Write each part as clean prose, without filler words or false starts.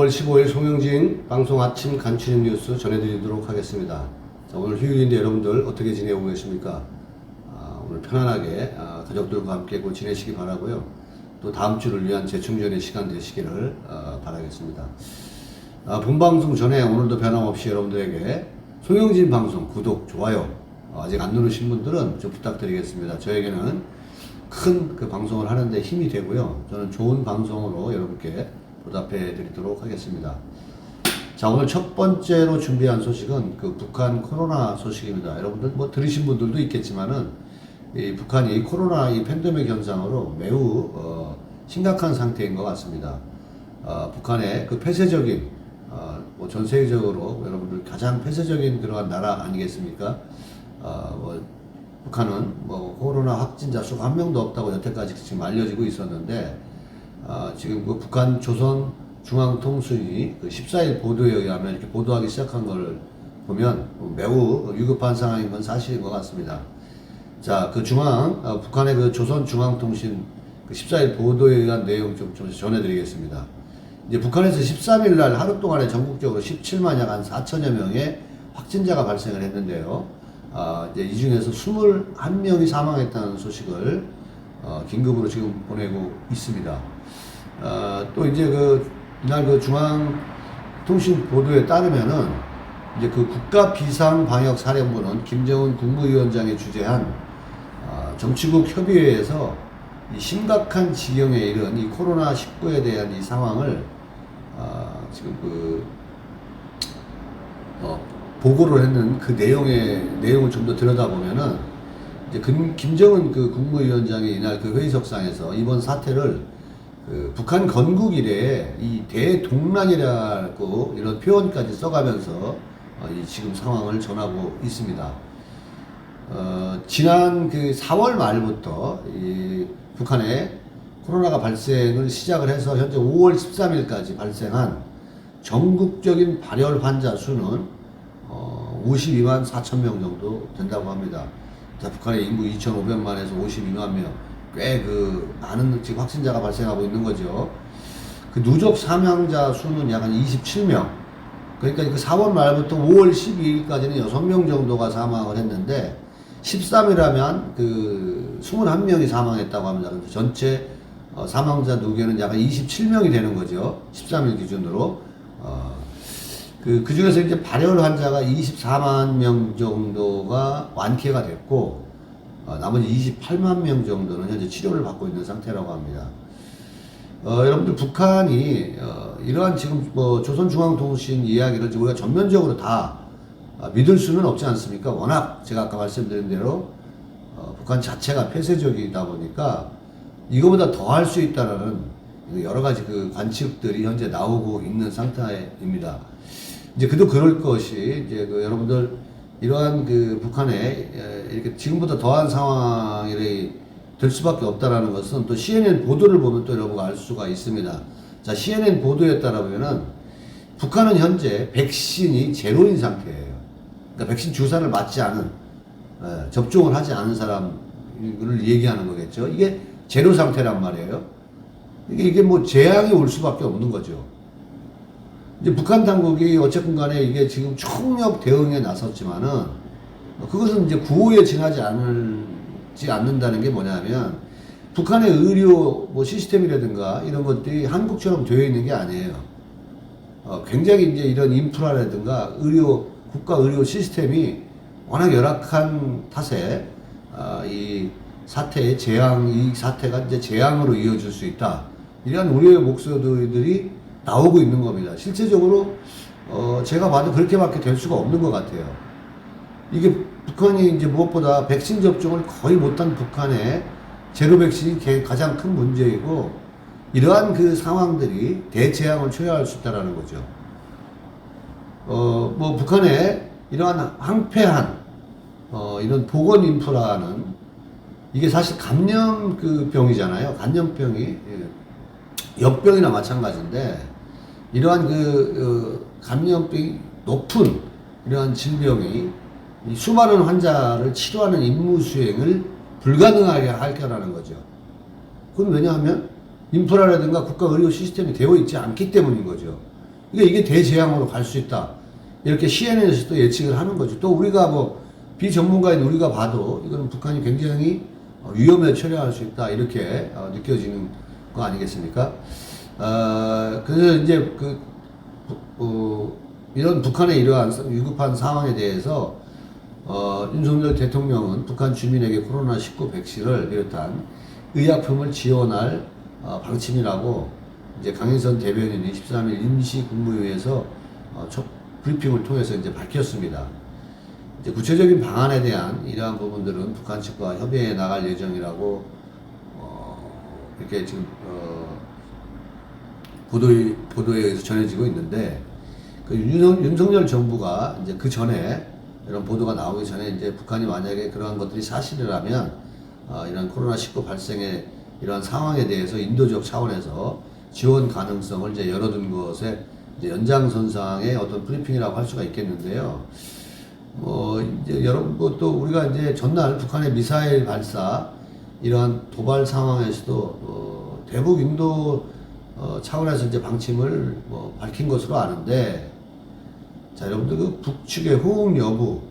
5월 15일 송영진 방송 아침 간추린 뉴스 전해드리도록 하겠습니다. 자, 오늘 휴일인데 여러분들 어떻게 지내고 계십니까? 오늘 편안하게 가족들과 함께 지내시기 바라고요. 또 다음 주를 위한 재충전의 시간 되시기를 바라겠습니다. 본방송 전에 오늘도 변함없이 여러분들에게 송영진 방송 구독, 좋아요 아직 안 누르신 분들은 좀 부탁드리겠습니다. 저에게는 큰 그 방송을 하는데 힘이 되고요. 저는 좋은 방송으로 여러분께 보답해 드리도록 하겠습니다. 자, 오늘 첫 번째로 준비한 소식은 그 북한 코로나 소식입니다. 여러분들 뭐 들으신 분들도 있겠지만은 이 북한이 코로나 이 팬데믹 현상으로 매우 심각한 상태인 것 같습니다. 북한의 그 폐쇄적인 뭐 전 세계적으로 여러분들 가장 폐쇄적인 그러한 나라 아니겠습니까? 북한은 뭐 코로나 확진자 수가 한 명도 없다고 여태까지 지금 알려지고 있었는데 지금 그 북한 조선중앙통신이 그 14일 보도에 의하면 이렇게 보도하기 시작한 걸 보면 매우 위급한 상황인 건 사실인 것 같습니다. 자, 그 북한의 그 조선중앙통신 그 14일 보도에 의한 내용 좀 전해드리겠습니다. 이제 북한에서 13일 날 하루 동안에 전국적으로 17만 약 한 4천여 명의 확진자가 발생을 했는데요. 이제 이 중에서 21명이 사망했다는 소식을 긴급으로 지금 보내고 있습니다. 또 이제 이날 그 중앙통신 보도에 따르면은 이제 그 국가비상방역사령부는 김정은 국무위원장이 주재한 정치국 협의회에서 이 심각한 지경에 이른 이 코로나19에 대한 이 상황을 지금 보고를 했는 그 내용을 좀 더 들여다보면은 이제 김정은 그 국무위원장이 이날 그 회의석상에서 이번 사태를 북한 건국 이래에 이 대동란이라고 이런 표현까지 써가면서 이 지금 상황을 전하고 있습니다. 지난 그 4월 말부터 이 북한에 코로나가 발생을 시작을 해서 현재 5월 13일까지 발생한 전국적인 발열 환자 수는 52만 4천 명 정도 된다고 합니다. 북한의 인구 2,500만에서 52만 명, 꽤 많은 지금 확진자가 발생하고 있는 거죠. 그 누적 사망자 수는 약 한 27명. 그러니까 그 4월 말부터 5월 12일까지는 6명 정도가 사망을 했는데 13일하면 21명이 사망했다고 합니다. 그래서 전체 사망자 누계는 약 한 27명이 되는 거죠. 13일 기준으로. 그 중에서 이제 발열 환자가 24만 명 정도가 완쾌가 됐고, 나머지 28만 명 정도는 현재 치료를 받고 있는 상태라고 합니다. 여러분들 북한이, 이러한 지금 조선중앙통신 이야기를 우리가 전면적으로 다 믿을 수는 없지 않습니까? 워낙 제가 아까 말씀드린 대로, 북한 자체가 폐쇄적이다 보니까 이거보다 더 할 수 있다라는 여러 가지 그 관측들이 현재 나오고 있는 상태입니다. 이제 그럴 것이 이제 여러분들 이러한 북한에 이렇게 지금보다 더한 상황이 될 수밖에 없다라는 것은 또 CNN 보도를 보면 또 여러분가 알 수가 있습니다. 자, CNN 보도에 따르면은 북한은 현재 백신이 제로인 상태예요. 그러니까 백신 주사를 맞지 않은 접종을 하지 않은 사람을 얘기하는 거겠죠. 이게 제로 상태란 말이에요. 이게 뭐 재앙이 올 수밖에 없는 거죠. 이제 북한 당국이 어쨌든 간에 이게 지금 총력 대응에 나섰지만은 그것은 이제 구호에 지나지 않는다는 게 뭐냐면 북한의 의료 시스템이라든가 이런 것들이 한국처럼 되어 있는 게 아니에요. 굉장히 이제 이런 인프라라든가 국가 의료 시스템이 워낙 열악한 탓에 이 사태가 이제 재앙으로 이어질 수 있다. 이러한 우려의 목소리들이 나오고 있는 겁니다. 실제적으로 제가 봐도 그렇게밖에 될 수가 없는 것 같아요. 이게 북한이 이제 무엇보다 백신 접종을 거의 못한 북한의 제로 백신이 가장 큰 문제이고 이러한 상황들이 대재앙을 초래할 수 있다라는 거죠. 북한의 이러한 황폐한 이런 보건 인프라는 이게 사실 감염병이잖아요. 감염병이 역병이나 마찬가지인데 이러한 감염병이 높은 이러한 질병이 이 수많은 환자를 치료하는 임무 수행을 불가능하게 할 거라는 거죠. 그건 왜냐하면 인프라라든가 국가 의료 시스템이 되어 있지 않기 때문인 거죠. 그러니까 이게 대재앙으로 갈 수 있다. 이렇게 CNN에서도 예측을 하는 거죠. 또 우리가 뭐 비전문가인 우리가 봐도 이거는 북한이 굉장히 위험에 처리할 수 있다. 이렇게 느껴지는 거 아니겠습니까? 그래서 이제 이런 북한의 이러한 위급한 상황에 대해서 윤석열 대통령은 북한 주민에게 코로나19 백신을 비롯한 의약품을 지원할 방침이라고 이제 강인선 대변인이 13일 임시 국무회의에서 첫 브리핑을 통해서 이제 밝혔습니다. 이제 구체적인 방안에 대한 이러한 부분들은 북한 측과 협의해 나갈 예정이라고 이렇게 지금 보도에 의해서 전해지고 있는데, 그 윤석열 정부가 이제 그 전에 이런 보도가 나오기 전에 이제 북한이 만약에 그러한 것들이 사실이라면 이런 코로나19 발생의 이러한 상황에 대해서 인도적 차원에서 지원 가능성을 이제 열어둔 것에 이제 연장선상의 어떤 브리핑이라고 할 수가 있겠는데요. 이제 여러분 또 우리가 이제 전날 북한의 미사일 발사 이러한 도발 상황에서도 대북 인도 차원에서 이제 방침을 밝힌 것으로 아는데, 자, 여러분들 그 북측의 호응 여부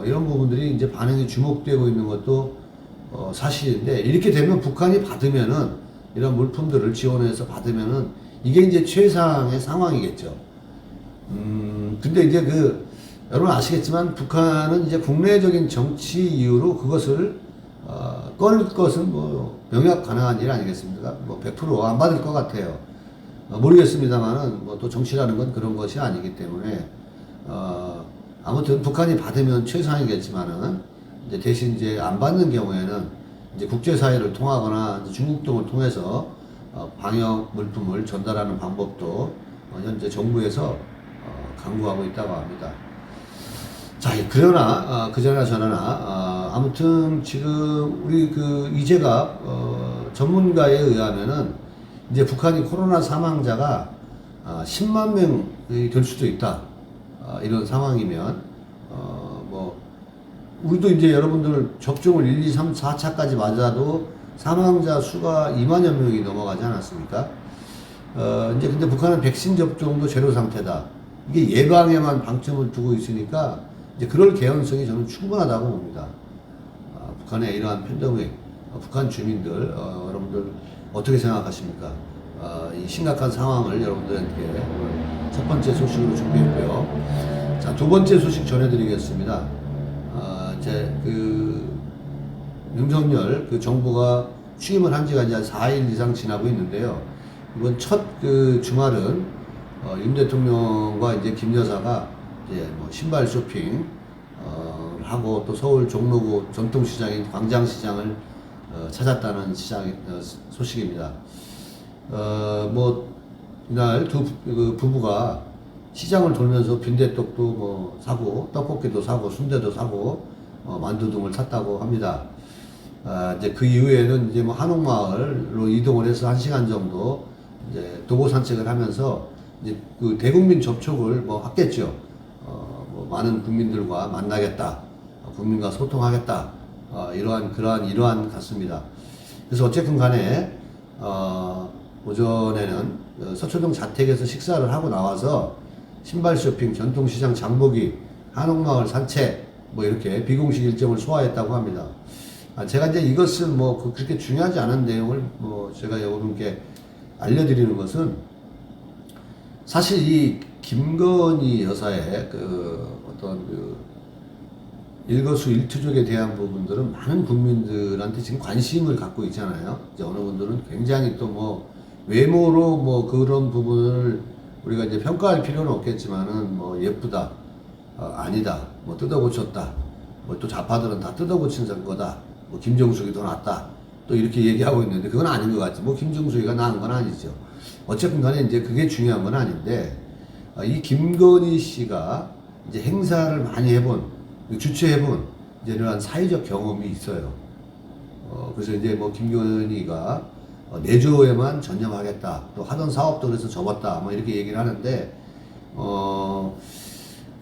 이런 부분들이 이제 반응이 주목되고 있는 것도 사실인데, 이렇게 되면 북한이 받으면은 이런 물품들을 지원해서 받으면은 이게 이제 최상의 상황이겠죠. 근데 이제 여러분 아시겠지만 북한은 이제 국내적인 정치 이유로 그것을 꺼낼 것은 뭐 명약 가능한 일 아니겠습니까? 뭐 100%안 받을 것 같아요. 모르겠습니다만은 뭐 또 정치라는 건 그런 것이 아니기 때문에 아무튼 북한이 받으면 최상이겠지만은 이제 대신 이제 안 받는 경우에는 이제 국제사회를 통하거나 중국 등을 통해서 방역 물품을 전달하는 방법도 현재 정부에서 강구하고 있다고 합니다. 자, 그러나 그저나 저러나 아무튼 지금 우리 이재갑 전문가에 의하면은 이제 북한이 코로나 사망자가 10만 명이 될 수도 있다. 이런 상황이면 우리도 이제 여러분들 접종을 1, 2, 3, 4차까지 맞아도 사망자 수가 2만여 명이 넘어가지 않았습니까? 이제 근데 북한은 백신 접종도 제로 상태다. 이게 예방에만 방점을 두고 있으니까 이제 그럴 개연성이 저는 충분하다고 봅니다. 북한의 이러한 팬데믹, 북한 주민들, 여러분들 어떻게 생각하십니까? 이 심각한 상황을 여러분들한테 첫 번째 소식으로 준비했고요. 자, 두 번째 소식 전해드리겠습니다. 이제 윤석열 정부가 취임을 한 지가 이제 4일 이상 지나고 있는데요. 이번 첫 주말은 윤 대통령과 이제 김 여사가 이제 뭐 신발 쇼핑 하고 또 서울 종로구 전통시장인 광장시장을 찾았다는 소식입니다. 이날 두 부부가 시장을 돌면서 빈대떡도 뭐 사고 떡볶이도 사고 순대도 사고 만두 등을 샀다고 합니다. 이제 그 이후에는 이제 뭐 한옥마을로 이동을 해서 1시간 정도 이제 도보 산책을 하면서 이제 대국민 접촉을 했겠죠. 많은 국민들과 만나겠다, 국민과 소통하겠다, 그러한 일환 같습니다. 그래서 어쨌든 간에 오전에는 서초동 자택에서 식사를 하고 나와서 신발 쇼핑, 전통시장 장보기, 한옥마을 산책 이렇게 비공식 일정을 소화했다고 합니다. 제가 이제 이것을 그렇게 중요하지 않은 내용을 제가 여러분께 알려드리는 것은, 사실 이 김건희 여사의 어떤 일거수일투족에 대한 부분들은 많은 국민들한테 지금 관심을 갖고 있잖아요. 이제 어느 분들은 굉장히 또 외모로 그런 부분을 우리가 이제 평가할 필요는 없겠지만은 예쁘다, 아니다, 뜯어 고쳤다, 또 좌파들은 다 뜯어 고친 거다, 김정숙이 더 낫다, 또 이렇게 얘기하고 있는데 그건 아닌 것 같지. 김정숙이가 나은 건 아니죠. 어쨌든 간에 이제 그게 중요한 건 아닌데, 이 김건희 씨가 이제 행사를 많이 주최해본 이제 이러한 사회적 경험이 있어요. 그래서 이제 김건희가 내조에만 전념하겠다, 또 하던 사업도 그래서 접었다, 이렇게 얘기를 하는데,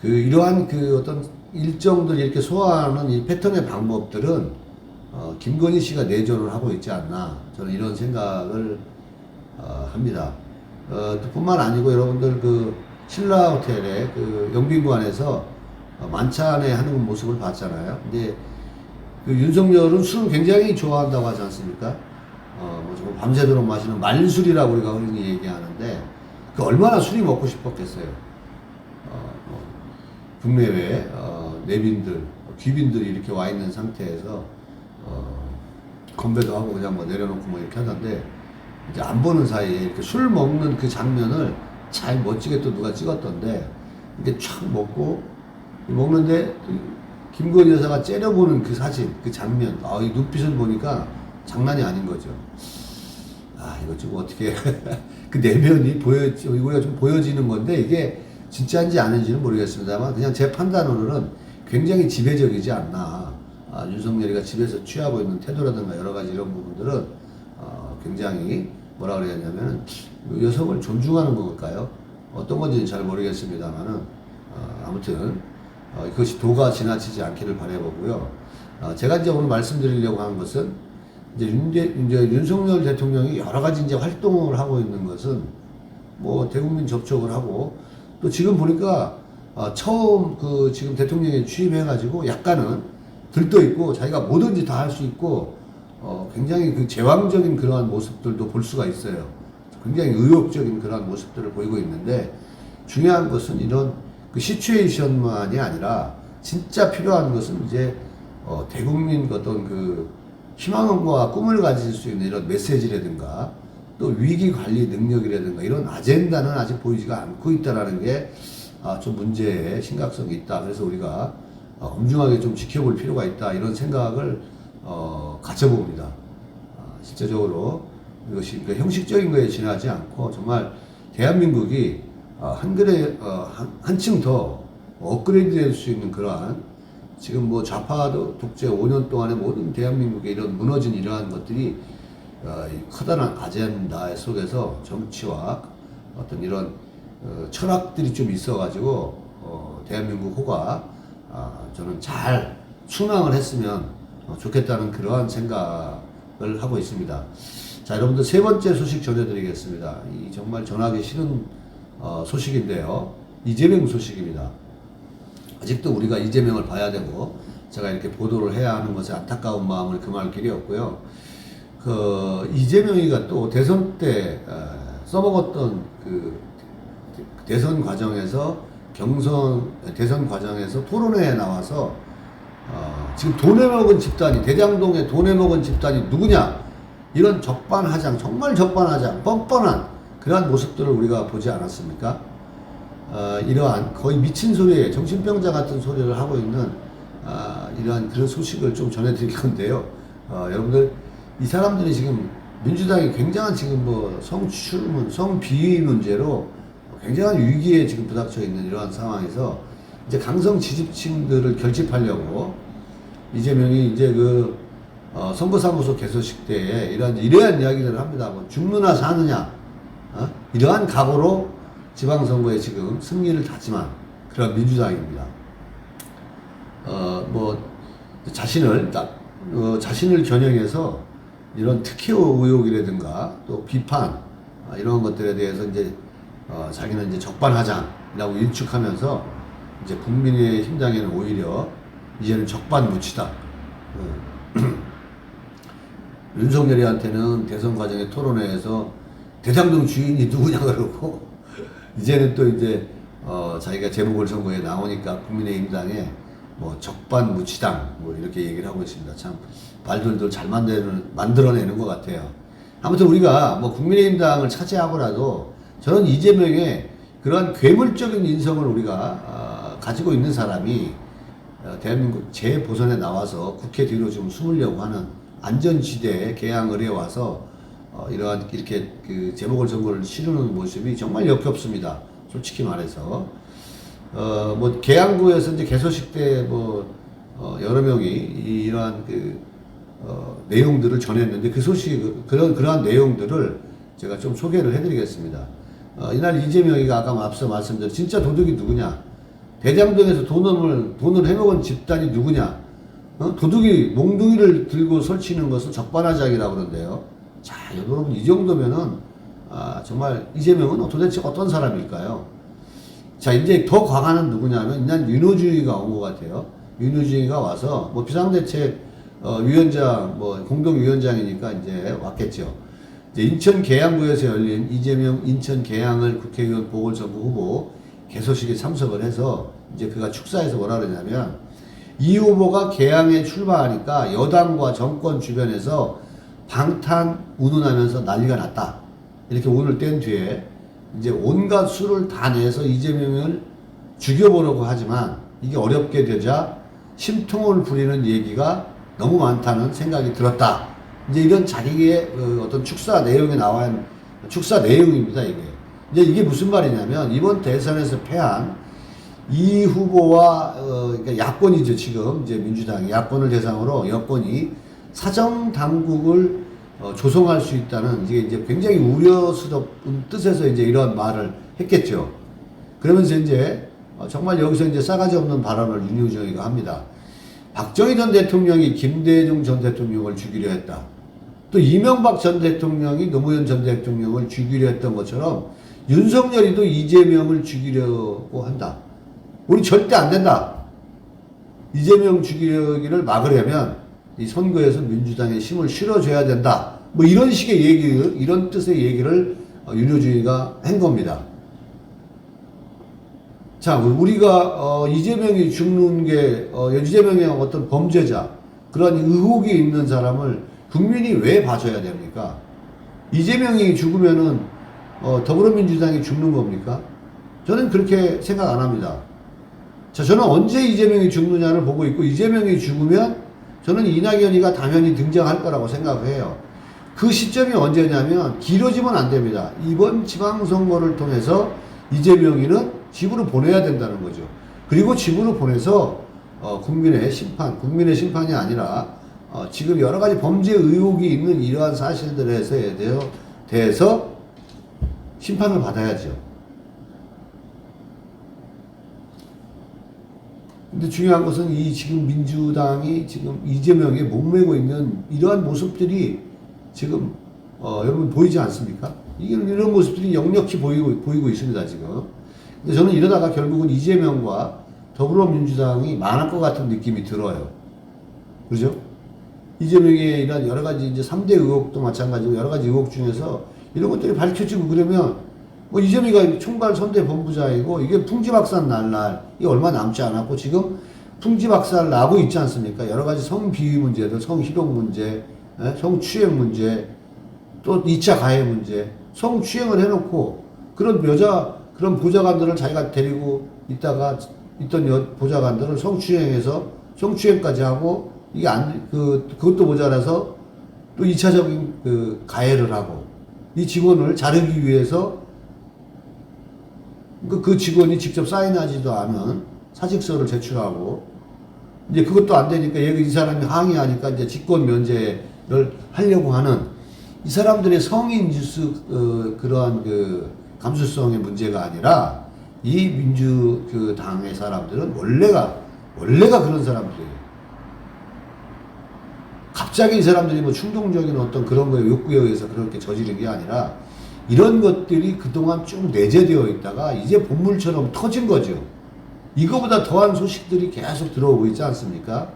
이러한 어떤 일정들 이렇게 소화하는 이 패턴의 방법들은 김건희 씨가 내조를 하고 있지 않나, 저는 이런 생각을 합니다. 또 뿐만 아니고 여러분들 신라 호텔의 그 영빈관에서 만찬에 하는 모습을 봤잖아요. 근데 그 윤석열은 술을 굉장히 좋아한다고 하지 않습니까? 뭐 정말 밤새도록 마시는 말술이라고 우리가 흔히 얘기하는데, 그 얼마나 술이 먹고 싶었겠어요. 뭐 국내외 내빈들, 귀빈들이 이렇게 와 있는 상태에서 건배도 하고 그냥 뭐 내려놓고 뭐 이렇게 하던데, 이제 안 보는 사이에 이렇게 술 먹는 그 장면을 잘 멋지게 또 누가 찍었던데, 이게 촥 먹는데 김건희 여사가 째려보는 그 사진, 그 장면, 이 눈빛을 보니까 장난이 아닌 거죠. 이거 좀 어떻게 그 내면이 이거가 좀 보여지는 건데, 이게 진짜인지 아닌지는 모르겠습니다만, 그냥 제 판단으로는 굉장히 지배적이지 않나. 윤석열이가 집에서 취하고 있는 태도라든가 여러 가지 이런 부분들은 굉장히 뭐라 그래야 되냐면 여성을 존중하는 걸까요? 어떤 건지는 잘 모르겠습니다만은 아무튼 그것이 도가 지나치지 않기를 바라보고요. 제가 이제 오늘 말씀드리려고 하는 것은 이제 윤석열 대통령이 여러 가지 이제 활동을 하고 있는 것은 뭐 대국민 접촉을 하고, 또 지금 보니까 처음 그 지금 대통령에 취임해가지고 약간은 들떠 있고 자기가 뭐든지 다 할 수 있고 굉장히 그 제왕적인 그러한 모습들도 볼 수가 있어요. 굉장히 의욕적인 그러한 모습들을 보이고 있는데, 중요한 것은 이런 그 시츄에이션만이 아니라 진짜 필요한 것은 이제 대국민 어떤 그 희망과 꿈을 가질 수 있는 이런 메시지라든가 또 위기 관리 능력이라든가 이런 아젠다는 아직 보이지가 않고 있다라는 게 좀 문제의 심각성이 있다. 그래서 우리가 엄중하게 좀 지켜볼 필요가 있다, 이런 생각을 가져봅니다. 실제적으로 이것이 그 형식적인 거에 지나지 않고 정말 대한민국이 한층 더 업그레이드 될 수 있는 그러한, 지금 뭐 좌파 독재 5년 동안의 모든 대한민국의 이런 무너진 이러한 것들이 커다란 아젠다 속에서 정치와 어떤 이런 철학들이 좀 있어가지고 대한민국 호가 저는 잘 순항을 했으면 좋겠다는 그러한 생각을 하고 있습니다. 자, 여러분들 세 번째 소식 전해드리겠습니다. 이 정말 전하기 싫은 소식인데요. 이재명 소식입니다. 아직도 우리가 이재명을 봐야 되고 제가 이렇게 보도를 해야 하는 것에 안타까운 마음을 금할 길이 없고요. 그 이재명이가 또 대선 때 써먹었던 그 대선 과정에서 대선 과정에서 토론회에 나와서 지금 돈에 먹은 집단이, 대장동에 돈에 먹은 집단이 누구냐, 이런 적반하장, 정말 적반하장, 뻔뻔한 그러한 모습들을 우리가 보지 않았습니까? 이러한 거의 미친 소리에, 정신병자 같은 소리를 하고 있는 이러한 그런 소식을 좀 전해드릴 건데요. 여러분들, 이 사람들이 지금 민주당이 굉장한 지금 뭐 성추문, 성비위 문제로 굉장한 위기에 지금 부닥쳐 있는 이러한 상황에서 이제 강성 지지층들을 결집하려고 이재명이 이제 그 선거사무소 개소식 때에 이러한 이야기들을 합니다. 뭐 죽느냐 사느냐, 이러한 각오로 지방선거에 지금 승리를 다짐한 그런 민주당입니다. 뭐 자신을 겨냥해서 이런 특혜 의혹이라든가 또 비판 이런 것들에 대해서 이제 자기는 이제 적반하장이라고 일축하면서 이제 국민의힘당에는 오히려 이제는 적반무치다. 윤석열이한테는 대선 과정의 토론회에서 대장동 주인이 누구냐 그러고, 이제는 또 이제 자기가 재보궐선거에 나오니까 국민의힘당에 뭐 적반무치당 뭐 이렇게 얘기를 하고 있습니다. 참 발들도 잘 만들어내는 것 같아요. 아무튼 우리가 뭐 국민의힘당을 차지하고라도 저는 이재명의 그러한 괴물적인 인성을 우리가 가지고 있는 사람이 대한민국 재보선에 나와서 국회 뒤로 좀 숨으려고 하는 안전지대에 개항을 해와서 이러한 이렇게 그 재보궐선거를 치르는 모습이 정말 역겹습니다. 솔직히 말해서 뭐 계양구에서 이제 개소식 때 뭐 여러 명이 이러한 그 내용들을 전했는데, 그 소식 그러한 내용들을 제가 좀 소개를 해드리겠습니다. 이날 이재명이가 아까 앞서 말씀드린 진짜 도둑이 누구냐, 대장동에서 돈을 해먹은 집단이 누구냐, 도둑이 몽둥이를 들고 설치는 것은 적반하장이라고 그러는데요. 자, 여러분, 이 정도면은 정말 이재명은 도대체 어떤 사람일까요? 자, 이제 더 과간은 누구냐면, 난 윤호중이가 온 것 같아요. 윤호중이가 와서, 뭐, 비상대책, 위원장, 뭐, 공동위원장이니까 이제 왔겠죠. 이제 인천 계양구에서 열린 이재명 인천 계양을 국회의원 보궐선거 후보 개소식에 참석을 해서, 이제 그가 축사에서 뭐라 그러냐면, 이 후보가 계양에 출마하니까 여당과 정권 주변에서 방탄 운운하면서 난리가 났다. 이렇게 운을 뗀 뒤에 이제 온갖 수를 다 내서 이재명을 죽여보려고 하지만 이게 어렵게 되자 심통을 부리는 얘기가 너무 많다는 생각이 들었다. 이제 이런 자기의 어떤 축사 내용이 나온 축사 내용입니다, 이게. 이제 이게 무슨 말이냐면 이번 대선에서 패한 이 후보와 그러니까 야권이죠, 지금 이제 민주당이 야권을 대상으로 여권이 사정 당국을 조성할 수 있다는 이제 굉장히 우려스러운 뜻에서 이제 이런 말을 했겠죠. 그러면서 이제 정말 여기서 이제 싸가지 없는 발언을 윤여정이가 합니다. 박정희 전 대통령이 김대중 전 대통령을 죽이려 했다. 또 이명박 전 대통령이 노무현 전 대통령을 죽이려 했던 것처럼 윤석열이도 이재명을 죽이려고 한다. 우리 절대 안 된다. 이재명 죽이기를 막으려면 이 선거에서 민주당의 힘을 실어줘야 된다. 뭐 이런 식의 얘기, 이런 뜻의 얘기를 윤호중이가 한 겁니다. 자, 우리가 이재명이 죽는 게 이재명의 어떤 범죄자, 그런 의혹이 있는 사람을 국민이 왜 봐줘야 됩니까? 이재명이 죽으면은 더불어민주당이 죽는 겁니까? 저는 그렇게 생각 안 합니다. 자, 저는 언제 이재명이 죽느냐를 보고 있고, 이재명이 죽으면 저는 이낙연이가 당연히 등장할 거라고 생각해요. 그 시점이 언제냐면 길어지면 안 됩니다. 이번 지방선거를 통해서 이재명이는 집으로 보내야 된다는 거죠. 그리고 집으로 보내서 국민의 심판이 아니라 지금 여러 가지 범죄 의혹이 있는 이러한 사실들에 대해서 심판을 받아야죠. 근데 중요한 것은 이 지금 민주당이 지금 이재명에 목매고 있는 이러한 모습들이 지금 여러분 보이지 않습니까? 이런 모습들이 역력히 보이고 있습니다, 지금. 근데 저는 이러다가 결국은 이재명과 더불어민주당이 망할 것 같은 느낌이 들어요. 그죠? 이재명의 이런 여러 가지 이제 3대 의혹도 마찬가지고 여러 가지 의혹 중에서 이런 것들이 밝혀지고 그러면 뭐 이재명이가 총괄 선대 본부장이고 이게 풍지박산 날 이 얼마 남지 않았고 지금 풍지박산 나고 있지 않습니까? 여러 가지 성비위 문제들, 성희롱 문제, 성추행 문제, 또 2차 가해 문제, 성추행을 해놓고 그런 그런 보좌관들을 자기가 데리고 있던 보좌관들을 성추행까지 하고 이게 그것도 모자라서 또 2차적인 가해를 하고 이 직원을 자르기 위해서 그 직원이 직접 사인하지도 않은 사직서를 제출하고 이제 그것도 안 되니까 이 사람이 항의하니까 이제 직권 면제를 하려고 하는 이 사람들의 성인 뉴스 그러한 감수성의 문제가 아니라 이 민주당의 사람들은 원래가 그런 사람들이에요. 갑자기 이 사람들이 뭐 충동적인 어떤 그런 거에 욕구에 의해서 그렇게 저지른 게 아니라 이런 것들이 그동안 쭉 내재되어 있다가 이제 본물처럼 터진 거죠. 이거보다 더한 소식들이 계속 들어오고 있지 않습니까?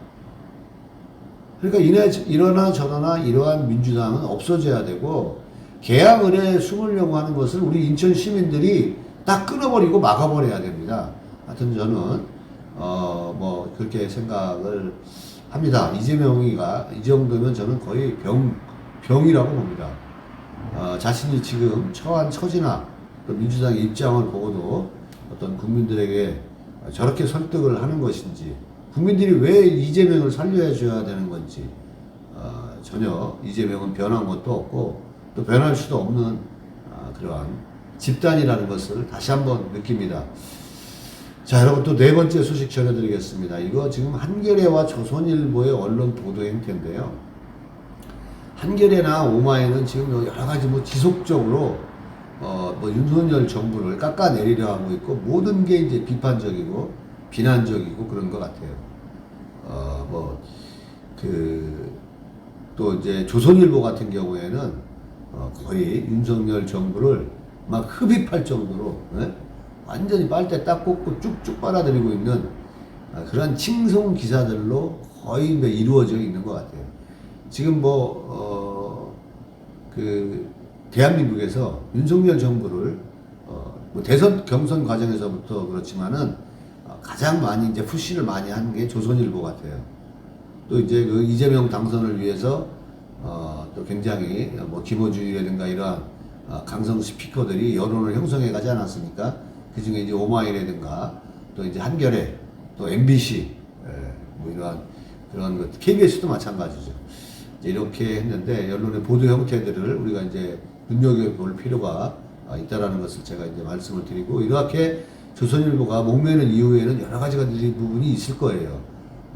그러니까 이러나 저러나 이러한 민주당은 없어져야 되고 계양을에 숨으려고 하는 것을 우리 인천 시민들이 딱 끊어버리고 막아버려야 됩니다. 하여튼 저는 뭐 그렇게 생각을 합니다. 이재명이가 이 정도면 저는 거의 병이라고 봅니다. 자신이 지금 처한 처지나 또 민주당의 입장을 보고도 어떤 국민들에게 저렇게 설득을 하는 것인지 국민들이 왜 이재명을 살려야 줘야 되는 건지 전혀 이재명은 변한 것도 없고 또 변할 수도 없는 그러한 집단이라는 것을 다시 한번 느낍니다. 자, 여러분 또 네 번째 소식 전해드리겠습니다. 이거 지금 한겨레와 조선일보의 언론 보도 행태인데요. 한겨레나 오마이는 지금 여러 가지 뭐 지속적으로 뭐 윤석열 정부를 깎아내리려 하고 있고 모든 게 이제 비판적이고 비난적이고 그런 것 같아요. 또 이제 조선일보 같은 경우에는 거의 윤석열 정부를 막 흡입할 정도로 완전히 빨대 딱 꽂고 쭉쭉 빨아들이고 있는 그런 칭송 기사들로 거의 이루어져 있는 것 같아요. 지금 대한민국에서 윤석열 정부를 뭐 대선 경선 과정에서부터 그렇지만은 가장 많이 이제 푸시를 많이 한 게 조선일보 같아요. 또 이제 그 이재명 당선을 위해서 또 굉장히 뭐 김어준이라든가 이러한 강성 스피커들이 여론을 형성해 가지 않았습니까? 그 중에 이제 오마이라든가 또 이제 한겨레 또 MBC 뭐 이러한 그런 것 KBS도 마찬가지죠. 이제 이렇게 했는데 언론의 보도 형태들을 우리가 이제 눈여겨볼 필요가 있다라는 것을 제가 이제 말씀을 드리고 이렇게 조선일보가 목매는 이후에는 여러 가지가 부분이 있을 거예요.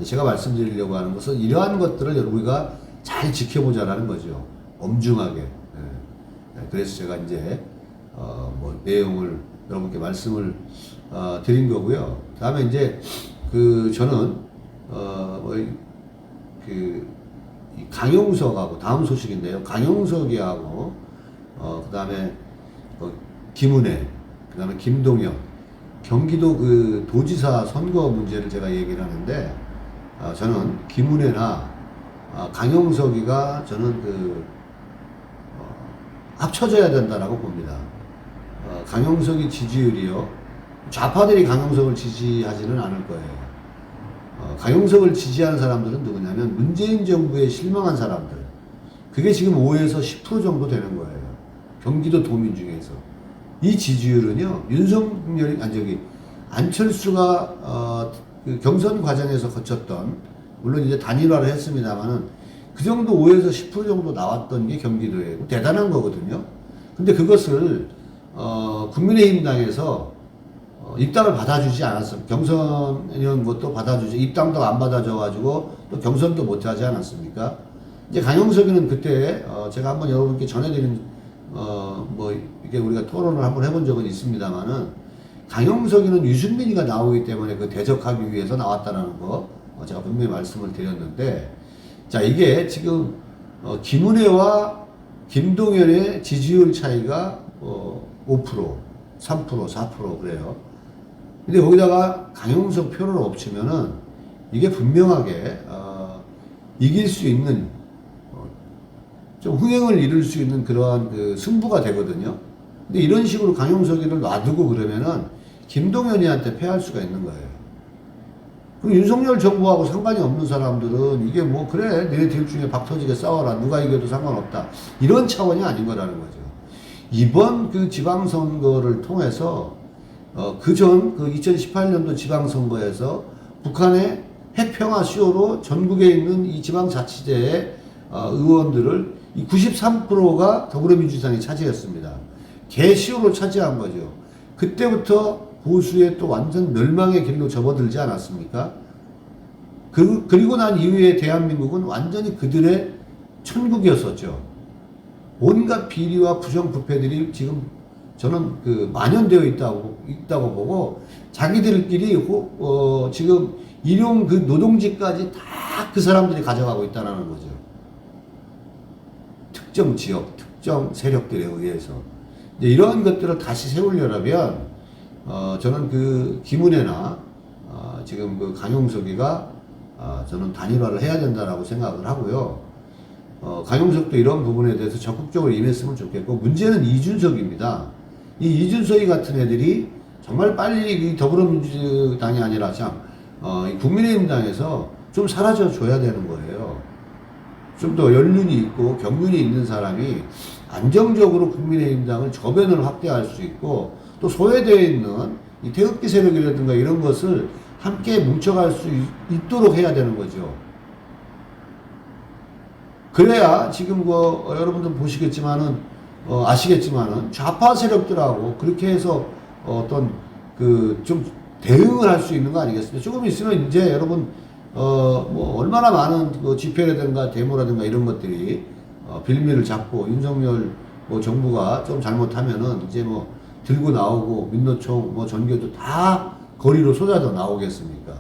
제가 말씀드리려고 하는 것은 이러한 것들을 우리가 잘 지켜보자라는 거죠. 엄중하게. 그래서 제가 이제 뭐 내용을 여러분께 말씀을 드린 거고요. 다음에 이제 저는 이 강용석하고 다음 소식인데요. 강용석이하고 그다음에 김은혜, 그다음에 김동연 경기도 그 도지사 선거 문제를 제가 얘기를 하는데 저는 김은혜나 강용석이가 저는 합쳐져야 된다라고 봅니다. 강용석이 지지율이요. 좌파들이 강용석을 지지하지는 않을 거예요. 강용석을 지지하는 사람들은 누구냐면 문재인 정부에 실망한 사람들. 그게 지금 5에서 10% 정도 되는 거예요. 경기도 도민 중에서. 이 지지율은요, 안철수가 그 경선 과정에서 거쳤던, 물론 이제 단일화를 했습니다만은 그 정도 5에서 10% 정도 나왔던 게 경기도예요. 대단한 거거든요. 근데 그것을 국민의힘당에서 입당을 받아주지 않았습니다. 경선 이런 것도 받아주지, 입당도 안 받아줘가지고 또 경선도 못하지 않았습니까? 이제 강용석이는 그때 제가 한번 여러분께 전해드린 이렇게 우리가 토론을 한번 해본 적은 있습니다만은 강용석이는 유승민이가 나오기 때문에 그 대적하기 위해서 나왔다라는 거 제가 분명히 말씀을 드렸는데, 자 이게 지금 김은혜와 김동연의 지지율 차이가 5%, 3%, 4% 그래요. 근데 거기다가 강용석 표를 엎치면은 이게 분명하게 이길 수 있는 좀 흥행을 이룰 수 있는 그러한 그 승부가 되거든요. 근데 이런 식으로 강용석이를 놔두고 그러면은 김동연이한테 패할 수가 있는 거예요. 그럼 윤석열 정부하고 상관이 없는 사람들은 이게 뭐 그래 너네 둘 중에 박 터지게 싸워라 누가 이겨도 상관없다 이런 차원이 아닌 거라는 거죠. 이번 그 지방선거를 통해서 그전 2018년도 지방선거에서 북한의 핵평화 시효로 전국에 있는 이 지방자치제의 의원들을 이 93%가 더불어민주당이 차지했습니다. 개시효로 차지한 거죠. 그때부터 보수의 또 완전 멸망의 길로 접어들지 않았습니까? 그리고 난 이후에 대한민국은 완전히 그들의 천국이었었죠. 온갖 비리와 부정부패들이 지금 저는 만연되어 있다고 보고 자기들끼리 지금 일용 그 노동지까지 다 그 사람들이 가져가고 있다는 거죠. 특정 지역, 특정 세력들에 의해서. 이제 이러한 것들을 다시 세우려면 저는 김은혜나 지금 강용석이가 저는 단일화를 해야 된다라고 생각을 하고요. 강용석도 이런 부분에 대해서 적극적으로 임했으면 좋겠고, 문제는 이준석입니다. 이 이준석이 같은 애들이 정말 빨리 이 더불어민주당이 아니라 이 국민의힘당에서 좀 사라져 줘야 되는 거예요. 좀 더 연륜이 있고 경륜이 있는 사람이 안정적으로 국민의힘당을 저변을 확대할 수 있고, 또 소외되어 있는 이 태극기 세력이라든가 이런 것을 함께 뭉쳐갈 수 있도록 해야 되는 거죠. 그래야 지금 여러분들 보시겠지만은 아시겠지만은 좌파 세력들하고 그렇게 해서 어떤 좀 대응을 할 수 있는 거 아니겠습니까? 조금 있으면 이제 여러분 얼마나 많은 집회라든가 데모라든가 이런 것들이 빌미를 잡고 윤석열 정부가 좀 잘못하면은 이제 들고 나오고 민노총 전교도 다 거리로 쏟아져 나오겠습니까?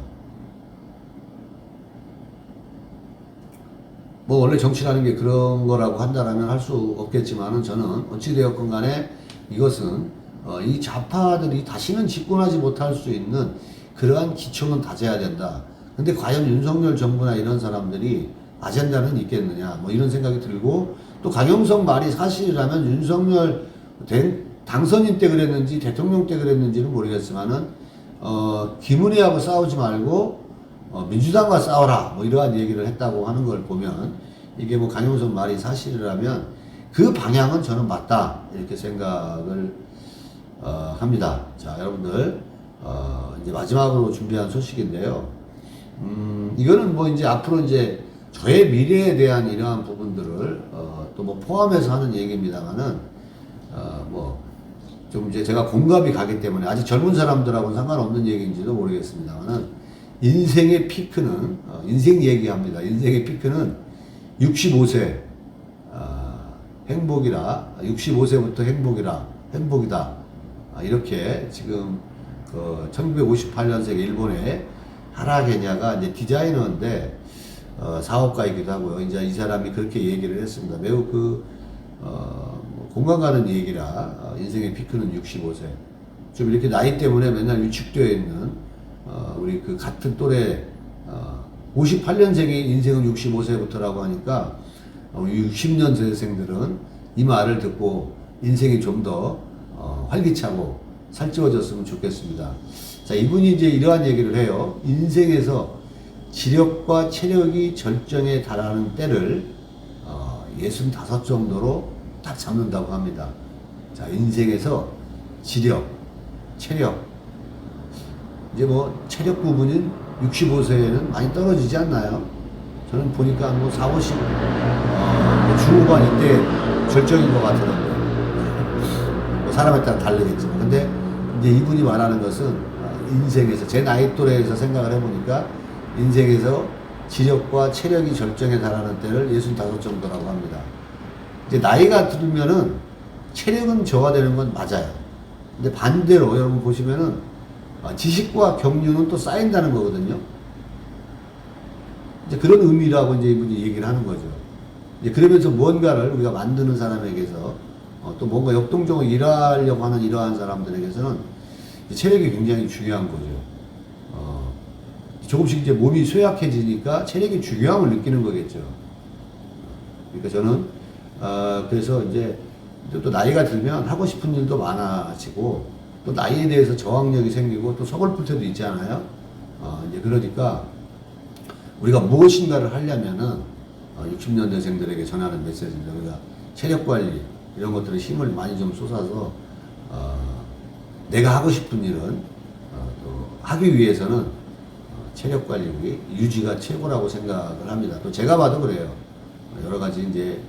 원래 정치라는 게 그런 거라고 한다라면 할 수 없겠지만은 저는 어찌되었건 간에 이것은 이 좌파들이 다시는 집권하지 못할 수 있는 그러한 기초는 다져야 된다. 근데 과연 윤석열 정부나 이런 사람들이 아젠다는 있겠느냐, 뭐 이런 생각이 들고, 또 강용석 말이 사실이라면 윤석열 당선인 때 그랬는지 대통령 때 그랬는지는 모르겠지만은 김은혜하고 싸우지 말고 민주당과 싸워라, 뭐 이러한 얘기를 했다고 하는 걸 보면 이게 뭐 강용석 말이 사실이라면 그 방향은 저는 맞다, 이렇게 생각을 합니다. 자, 여러분들 이제 마지막으로 준비한 소식인데요. 이거는 뭐 이제 앞으로 이제 저의 미래에 대한 이러한 부분들을 또 뭐 포함해서 하는 얘기입니다만은 뭐 좀 이제 제가 공감이 가기 때문에 아직 젊은 사람들하고는 상관없는 얘기인지도 모르겠습니다만은 인생의 피크는 인생 얘기합니다. 인생의 피크는 65세 행복이라, 65세부터 행복이다. 이렇게 지금 그 1958년생 일본의 하라게냐가 이제 디자이너인데 사업가이기도 하고요. 이제 이 사람이 그렇게 얘기를 했습니다. 매우 공감 가는 얘기라, 인생의 피크는 65세. 좀 이렇게 나이 때문에 맨날 위축되어 있는 우리 그 같은 또래 58년생이 인생은 65세부터라고 하니까 60년생들은 이 말을 듣고 인생이 좀 더 활기차고 살찌워졌으면 좋겠습니다. 자, 이분이 이제 이러한 얘기를 해요. 인생에서 지력과 체력이 절정에 달하는 때를 65 정도로 딱 잡는다고 합니다. 자, 인생에서 지력, 체력, 이제 뭐 체력 부분인 65세에는 많이 떨어지지 않나요? 저는 보니까 뭐 4, 50 중후반 이때 절정인 것 같더라고요. 뭐 사람에 따라 다르겠지만. 근데 이제 이분이 말하는 것은 인생에서, 제 나이 또래에서 생각을 해보니까 인생에서 지력과 체력이 절정에 달하는 때를 65 정도라고 합니다. 이제 나이가 들면은 체력은 저하되는 건 맞아요. 근데 반대로 여러분 보시면은 지식과 경륜은 또 쌓인다는 거거든요. 이제 그런 의미라고 이제 이분이 얘기를 하는 거죠. 이제 그러면서 무언가를 우리가 만드는 사람에게서 또 뭔가 역동적으로 일하려고 하는 이러한 사람들에게서는 체력이 굉장히 중요한 거죠. 조금씩 이제 몸이 쇠약해지니까 체력이 중요함을 느끼는 거겠죠. 그러니까 저는 그래서 이제 또 나이가 들면 하고 싶은 일도 많아지고 또 나이에 대해서 저항력이 생기고 또 서글플 때도 있잖아요. 이제 그러니까 우리가 무엇인가를 하려면은 60년대생들에게 전하는 메시지입니다. 우리가 체력 관리 이런 것들에 힘을 많이 좀 쏟아서 내가 하고 싶은 일은 또 하기 위해서는 체력 관리 유지가 최고라고 생각을 합니다. 또 제가 봐도 그래요. 여러 가지 이제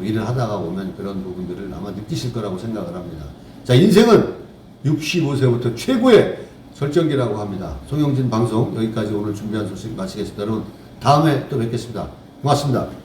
일을 하다가 보면 그런 부분들을 아마 느끼실 거라고 생각을 합니다. 자, 인생은 65세부터 최고의 절정기라고 합니다. 송영진 방송 여기까지 오늘 준비한 소식 마치겠습니다. 여러분 다음에 또 뵙겠습니다. 고맙습니다.